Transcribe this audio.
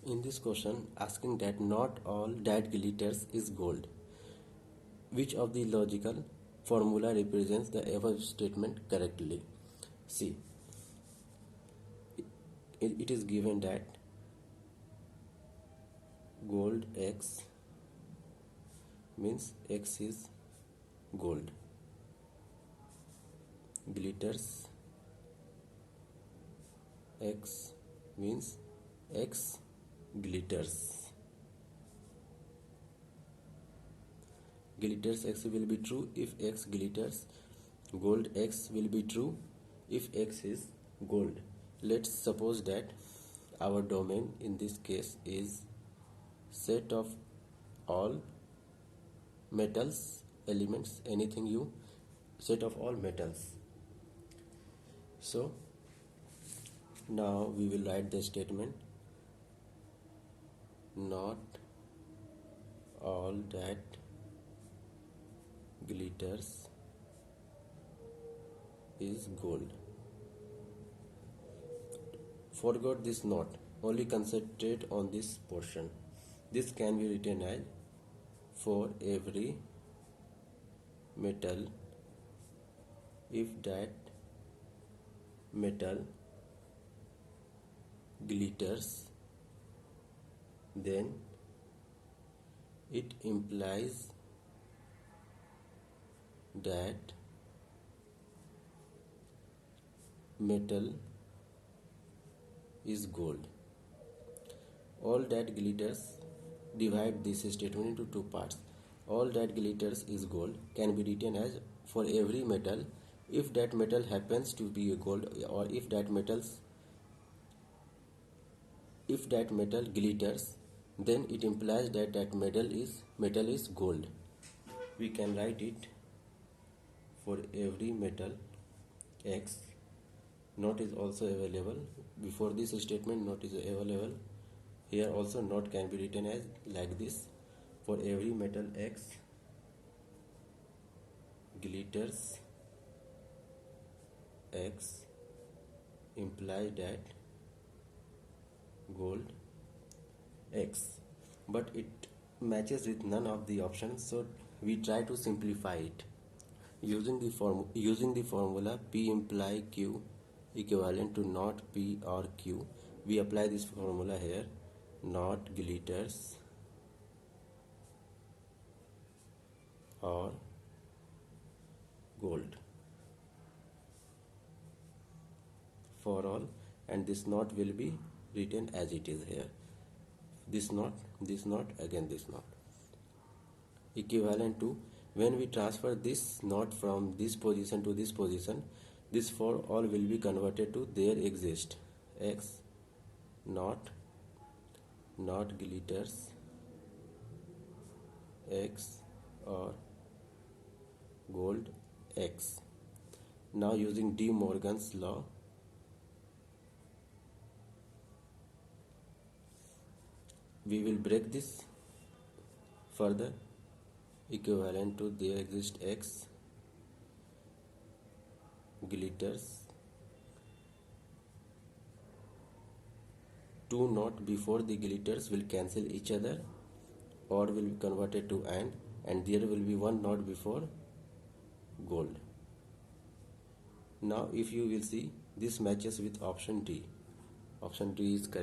In this question, asking that not all that glitters is gold. Which of the logical formula represents the above statement correctly? See, it is given that gold X means X is gold. Glitters X means X glitters. Glitters X will be true if X glitters. Gold X will be true if X is gold. Let's suppose that our domain in this case is set of all metals, elements, anything you set of all metals. So now we will write the statement: not all that glitters is gold. Forgot this not, only concentrate on this portion. This can be written as for every metal, if that metal glitters, then it implies that metal is gold. All that glitters, divide this statement into two parts. All that glitters is gold can be written as for every metal, if that metal happens to be a gold, or if that metal glitters, then it implies that that metal is gold. We can write it for every metal X. Not is also available. Before this statement, not is available. Here also not can be written as like this: for every metal X glitters X imply that gold X. But it matches with none of the options, so we try to simplify it using the formula P imply Q equivalent to not P or Q. We apply this formula here: not glitters or gold for all, and this not will be written as it is here. This not, again this not, equivalent to, when we transfer this not from this position to this position, this for all will be converted to there exist X not glitters X or gold X. Now using De Morgan's law, we will break this further. Equivalent to there exist X glitters, two not before the glitters will cancel each other or will be converted to and there will be one not before gold. Now if you will see, this matches with option D. Option D is correct.